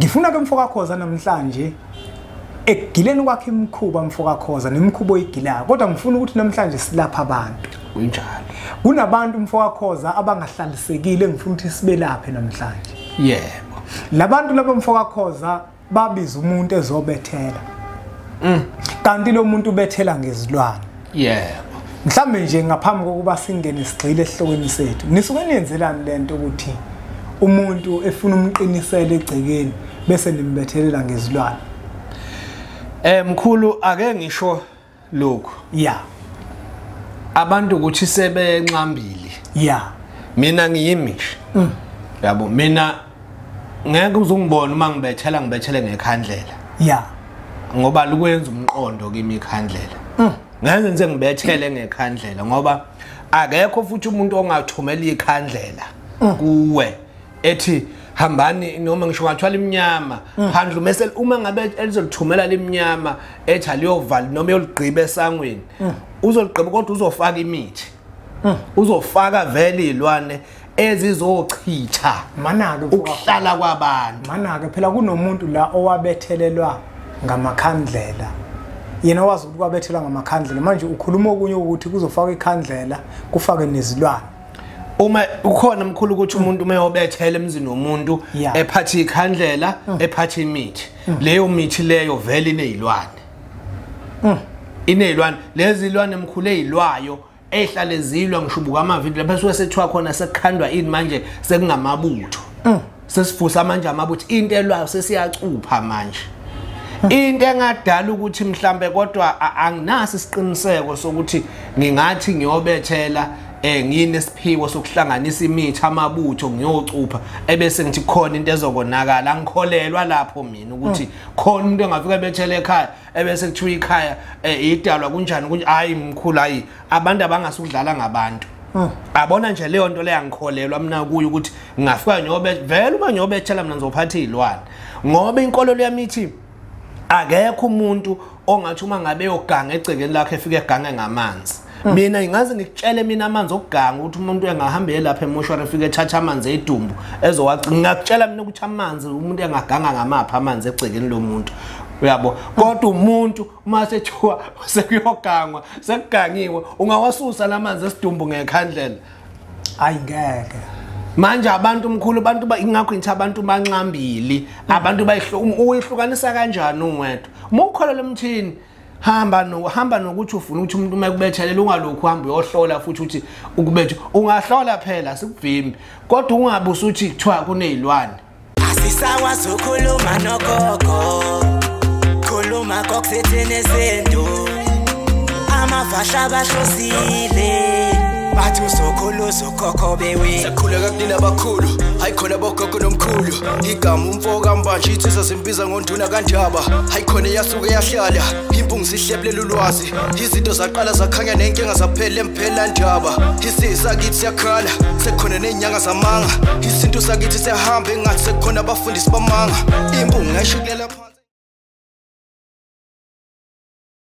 Ngifuna ke mfoka Khoza namhlanje ekugileni kwakhe imikhuba mfoka Khoza nemikhubo oyigilayo kodwa ngifuna ukuthi namhlanje silapha abantu kunjalo kunabantu mfoka Khoza abangahlalisekile ngifuna ukuthi sibelaphe namhlanje yebo labantu laba mfoka Khoza babiza umuntu ezobethela kanti lo muntu ubethela ngezilwane yebo mhlambe nje ngaphambi kokuba singene sigcile esihlokweni sethu nisuke niyenzelani lento ukuthi umuntu efuna umqinisele egcekeni bese nimbethelela ngezilwane mkhulu ake ngisho lokho abantu ukuthi sebenxambili mina ngiyimishi yabo mina ngeke uzungibona uma ngibethele ngekhandlela ngoba lukwenza umqondo kimi ikhandlela ngenze ngibethele ngekhandlela ngoba akekho futhi umuntu ongathumela ikhandlela kuwe ethi hambani noma ngisho ngathwala iminyama phandle mase uma ngabe elizolithumela leminyama ethi aliyovala noma yoligqiba esangweni uzoligqiba kodwa uzofaka imithi uzofaka vele izilwane ezizochitha manake ukuhlala kwabantu manake phela kunomuntu la owabethelelwa ngamakhandlela yena wazi ukuthi kwabethelwa ngamakhandlela manje ukhuluma okunye ukuthi kuzofaka ikhandlela kufake nezilwane uma ukhona mkhulu ukuthi umuntu mayobethela emzini womuntu ephathi ikhandlela ephathi imithi leyo mithi leyo vele inezilwane inezilwane lezi zilwane mkhulu ezilwayo ehlale zilwa ngishubuka amavideo lapho sesethwa khona sekukhandwa ini manje sekungamabutho sesifusa manje amabutho into elwayo sesiyacupha manje into engadala ukuthi mhlambe kodwa anginasi isiqiniseko sokuthi ngingathi ngiyobethela nginesiphiwo sokuhlanganisa imithi amabutho ngiyocupha ebese ngithi khona into ezokonakala angikholelwa lapho mina ukuthi khona into engafika bethele ekhaya ebese kuthiwa ikhaya idalwa kunjani kunje hayi mkhulu hayi abantu abangasudlala ngabantu abona nje leyo nto le yangikholelwa mina kuyo ukuthi ngafika vele uma ngiyobethela mina ngizophatha izilwane ngoba inkolelo yami ithi akekho umuntu ongathi uma ngabe yoganga egcekeni lakhe efike egange ngamanzi mina ingaze ngikutshele mina amanzi okuganga ukuthi umuntu engahambele lapha emoshwari efike ethatha amanzi edumbu ngakutshela mina ukuthi amanzi umuntu engaganga ngamapha amanzi egcekeni lomuntu uyabo kodwa umuntu uma sethiwa sekuyogangwa sekugangiwe ungawasusa lamanzi esidumbu ngekhandlela ayingeke manje abantu umkhulu abantu ingakho ngithi abantu banxambili abantu uyihlukanisa kanjani ungwedwa uma ukholele emthini hamba nokuthi ufuna ukuthi umuntu mayekubethelele ungalokhu hamba uyohlola futhi uthi ukubethe ungahlola phela sikuvimbi kodwa ungabe usuthi kuthiwa kunezilwane asisakwazi ukukhuluma nogogo khuluma kokuthethene nezinto amavasha abahlosile bathi usokhuluza ukhokho bewe sekhuleka kunina abakhulu hayi khona bogogo nomkhulu igama umfoka mbanje ithi sasimbiza ngonduna kanjaba hayi khona yasuke yahlala impungu sihlebelela ulwazi izinto zaqala zakhanya nenkinga zaphela emphela njaba isisa kithi siyakhala sekhona nenyanga zamanga izinto sakithi siyahamba engathi sekhona abafundisi bamanga impungu ngayishikelela